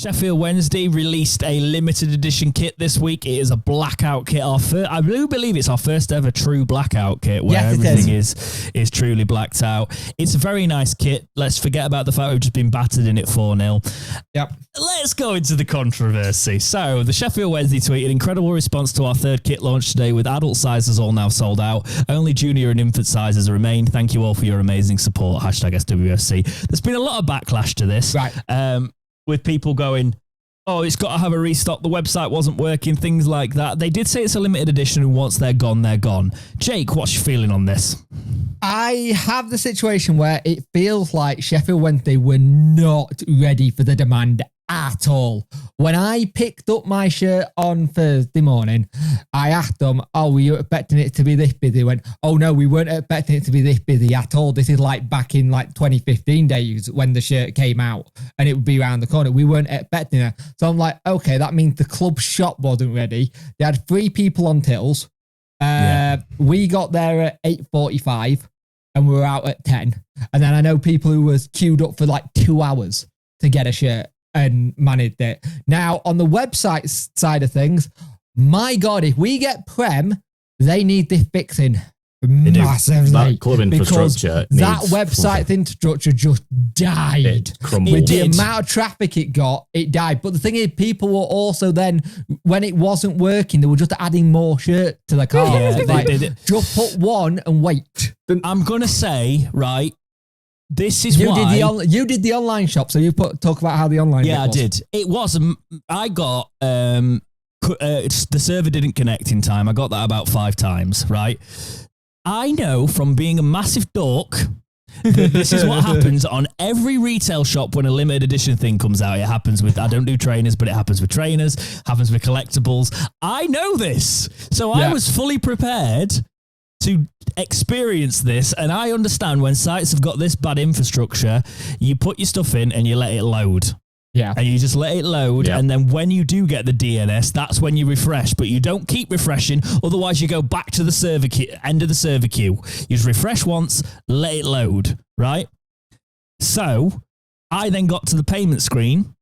Sheffield Wednesday released a limited edition kit this week. It is a blackout kit. I do believe it's our first ever true blackout kit where everything is truly blacked out. It's a very nice kit. Let's forget about the fact we've just been battered in it 4-0. Yep. Let's go into the controversy. So the Sheffield Wednesday tweeted, incredible response to our third kit launch today with adult sizes all now sold out. Only junior and infant sizes remain. Thank you all for your amazing support. #SWFC. There's been a lot of backlash to this. Right. With people going, oh, it's got to have a restock. The website wasn't working, things like that. They did say it's a limited edition and once they're gone, they're gone. Jake, what's your feeling on this? I have the situation where it feels like Sheffield Wednesday were not ready for the demand at all. When I picked up my shirt on Thursday morning, I asked them, oh, were you expecting it to be this busy? They went, oh no, we weren't expecting it to be this busy at all. This is like back in like 2015 days when the shirt came out and it would be around the corner. We weren't expecting it. So I'm like, okay, that means the club shop wasn't ready. They had 3 people on tills. We got there at 8:45 and we were out at 10. And then I know people who was queued up for like 2 hours to get a shirt and managed it. Now, on the website side of things, my God, if we get Prem, they need this fixing massively. That club infrastructure, that website infrastructure just died. It crumbled. With the amount of traffic it got, it died. But the thing is, people were also then, when it wasn't working, they were just adding more shirt to the car. Just put one and wait. I'm going to say, right, this is why you did the online shop, so you talk about how the online. Yeah, I did. It was. I got the server didn't connect in time. I got that about 5 times. Right. I know from being a massive dork that this is what happens on every retail shop when a limited edition thing comes out. It happens with, I don't do trainers, but it happens with trainers, happens with collectibles. I know this. So I was fully prepared to experience this, and I understand when sites have got this bad infrastructure, you put your stuff in and you let it load. Yeah. And you just let it load, and then when you do get the DNS, that's when you refresh, but you don't keep refreshing, otherwise you go back to the server end of the server queue. You just refresh once, let it load, right? So, I then got to the payment screen,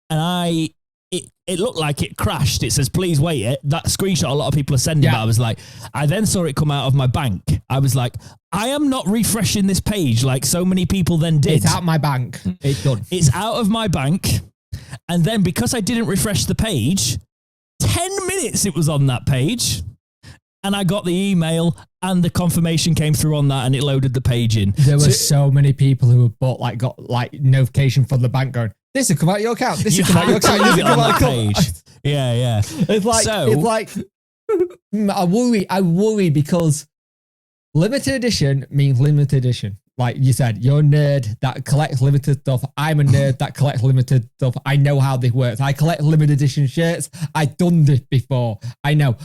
and it looked like it crashed. It says, please wait it. That screenshot a lot of people are sending, but I was like, I then saw it come out of my bank. I was like, I am not refreshing this page like so many people then did. It's out of my bank. It's done. It's out of my bank. And then because I didn't refresh the page, 10 minutes it was on that page. And I got the email and the confirmation came through on that and it loaded the page in. There were so many people who got notification from the bank going, this will come out of your account. This will come out of your account. This will come out of your account. Yeah. It's like I worry because limited edition means limited edition. Like you said, you're a nerd that collects limited stuff. I'm a nerd that collects limited stuff. I know how this works. I collect limited edition shirts. I've done this before. I know.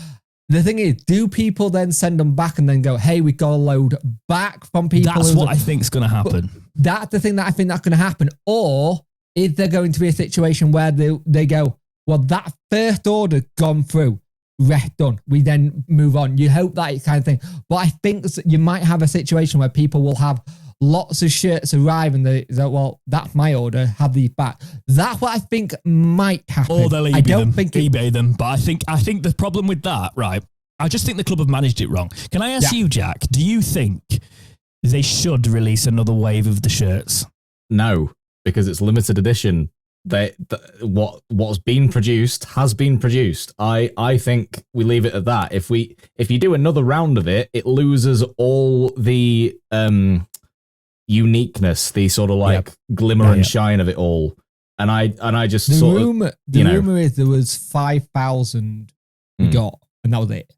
The thing is, do people then send them back and then go, hey, we got a load back from people? That's what I think is going to happen. That's the thing that I think that's going to happen. Or is there going to be a situation where they go, well, that first order gone through, rest done. We then move on. You hope that kind of thing. But I think you might have a situation where people will have lots of shirts arrive and they go, well, that's my order, have these back. That's what I think might happen. Or they'll eBay them. But I think the problem with that, right, I just think the club have managed it wrong. Can I ask you, Jack, do you think they should release another wave of the shirts? No, because it's limited edition. What's been produced has been produced. I think we leave it at that. If you do another round of it, it loses all the uniqueness, the sort of glimmer and shine of it all. And I just the rumor is there was 5,000 we got, and that was it.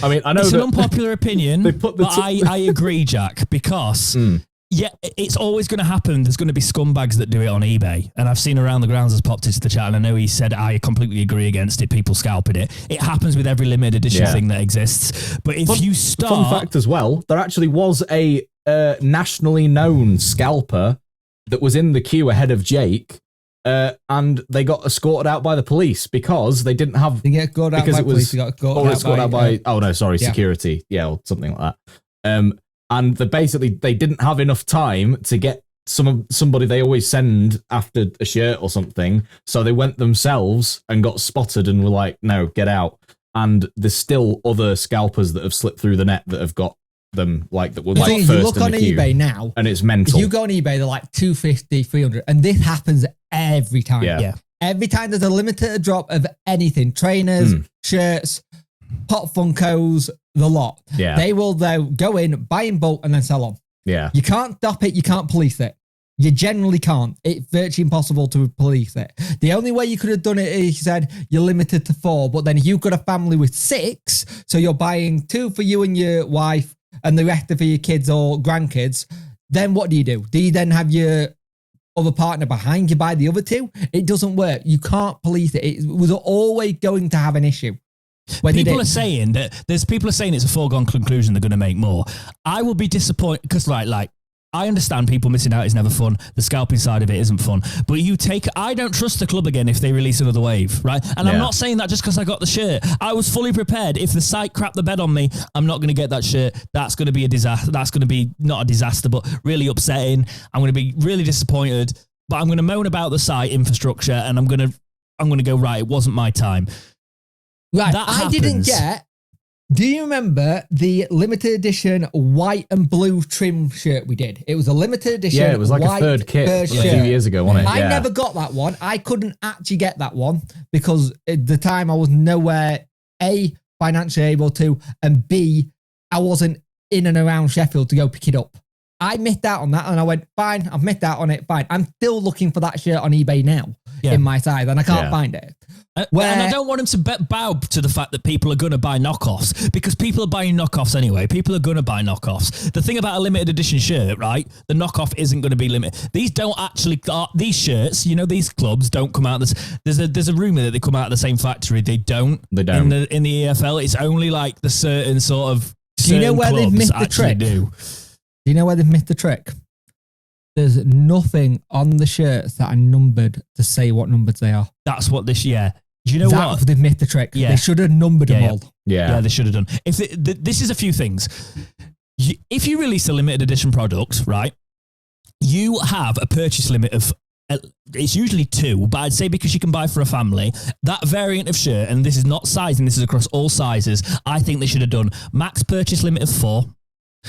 I mean, I know it's an unpopular opinion, but I agree, Jack, because it's always going to happen. There's going to be scumbags that do it on eBay. And I've seen Around the Grounds has popped into the chat, and I know he said, I completely agree against it. People scalping it. It happens with every limited edition thing that exists. But if you start... Fun fact as well, there actually was a nationally known scalper that was in the queue ahead of Jake, and they got escorted out by the police because they didn't have... They get escorted out by police. They got escorted out by security. Yeah, or something like that. And they didn't have enough time to get somebody they always send after a shirt or something. So they went themselves and got spotted and were like, no, get out. And there's still other scalpers that have slipped through the net that have got them, like, that were like first you look in on the queue, eBay now, and it's mental. If you go on eBay, they're like 250, 300, and this happens every time. Yeah. Every time there's a limited drop of anything, trainers, shirts, Pop Funkos, the lot. Yeah. They will though go in, buy in bulk, and then sell on. Yeah. You can't stop it. You can't police it. You generally can't. It's virtually impossible to police it. The only way you could have done it is you said you're limited to 4, but then if you've got a family with 6, so you're buying 2 for you and your wife and the rest are for your kids or grandkids, then what do? Do you then have your other partner behind you buy the other 2? It doesn't work. You can't police it. It was always going to have an issue. People are saying that people are saying it's a foregone conclusion they're going to make more. I will be disappointed because, like, I understand people missing out is never fun. The scalping side of it isn't fun. But I don't trust the club again if they release another wave, right? And I'm not saying that just because I got the shirt. I was fully prepared. If the site crapped the bed on me, I'm not going to get that shirt. That's going to be a disaster. That's going to be not a disaster, but really upsetting. I'm going to be really disappointed. But I'm going to moan about the site infrastructure, and I'm going to go, right, it wasn't my time. Right, I didn't get... Do you remember the limited edition white and blue trim shirt we did? It was a limited edition. Yeah, it was like a third kit a few years ago, wasn't it? I never got that one. I couldn't actually get that one because at the time I was nowhere, A, financially able to, and B, I wasn't in and around Sheffield to go pick it up. I missed out on that and I went, fine, I've missed out on it, fine. I'm still looking for that shirt on eBay now in my size and I can't find it. And I don't want him to bow to the fact that people are going to buy knockoffs because people are buying knockoffs anyway. People are going to buy knockoffs. The thing about a limited edition shirt, right? The knockoff isn't going to be limited. These don't actually, these shirts, these clubs don't come out. There's a rumor that they come out of the same factory. They don't. They don't. In the EFL, it's only like the certain sort of. Do you know where they've missed the trick? Do you know where they've missed the trick? There's nothing on the shirts that are numbered to say what numbers they are. That's what this year. Do you know what? They've missed the trick. Yeah. They should have numbered them all. Yeah, they should have done. This is a few things. If you release a limited edition product, right, you have a purchase limit of, it's usually 2, but I'd say because you can buy for a family, that variant of shirt, and this is not sizing, this is across all sizes, I think they should have done max purchase limit of 4.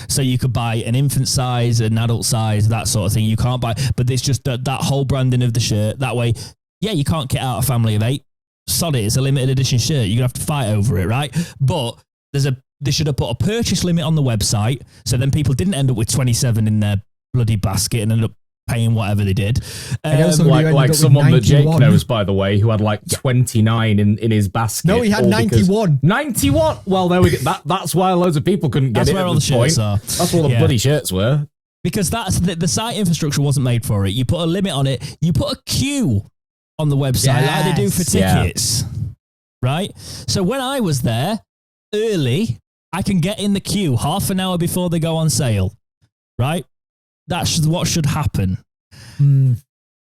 So you could buy an infant size, an adult size, that sort of thing. You can't buy, but it's just that whole branding of the shirt. That way, you can't get out a family of 8. Sod it, it's a limited edition shirt. You're going to have to fight over it, right? But they should have put a purchase limit on the website, so then people didn't end up with 27 in their bloody basket and ended up paying whatever they did. Like someone that Jake knows, by the way, who had like 29 in his basket. No, he had 91. 91? Well, there we go. That's why loads of people couldn't get it. That's where all the shirts are. That's where all the bloody shirts were. Because that's the site infrastructure wasn't made for it. You put a limit on it. You put a queue on the website like they do for tickets, right? So when I was there early, I can get in the queue half an hour before they go on sale, right? That's what should happen. You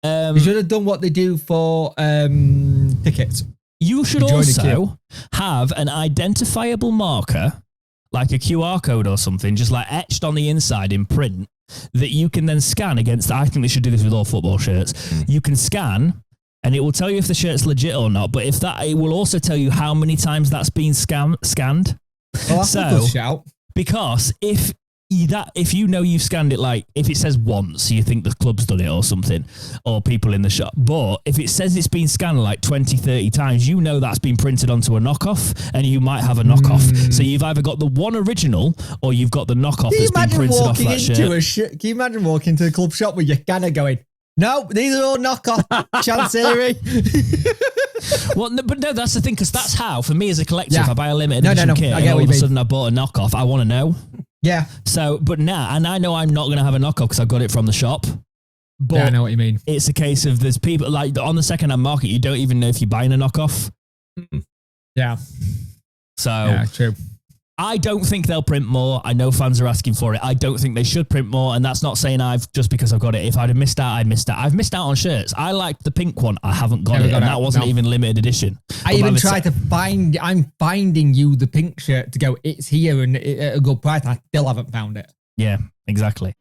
should have done what they do for tickets. You should also have an identifiable marker, like a QR code or something, just like etched on the inside in print, that you can then scan against. I think they should do this with all football shirts. You can scan, and it will tell you if the shirt's legit or not. But it will also tell you how many times that's been scanned. Well, that's a good shout. Because if you've scanned it, like if it says once, you think the club's done it or something, or people in the shop. But if it says it's been scanned like 20, 30 times, that's been printed onto a knockoff, and you might have a knockoff. So you've either got the one original or you've got the knockoff that's been printed off that shirt. Can you imagine walking into a club shop with your scanner going, no, these are all knockoff, Chancery. Well, but no, that's the thing, because that's how, for me as a collector, if I buy a limited edition kit and all of a sudden I bought a knockoff, I want to know. Yeah. So, but now, and I know I'm not going to have a knockoff because I got it from the shop. But I know what you mean. It's a case of there's people, like on the second-hand market, you don't even know if you're buying a knockoff. Yeah. So, yeah, true. I don't think they'll print more. I know fans are asking for it. I don't think they should print more, and that's not saying just because I've got it. If I'd have missed out, I'd missed out. I've missed out on shirts. I liked the pink one. I haven't got it, and that wasn't even limited edition. I even tried to find. I'm finding you the pink shirt to go. It's here and at a good price. I still haven't found it. Yeah, exactly.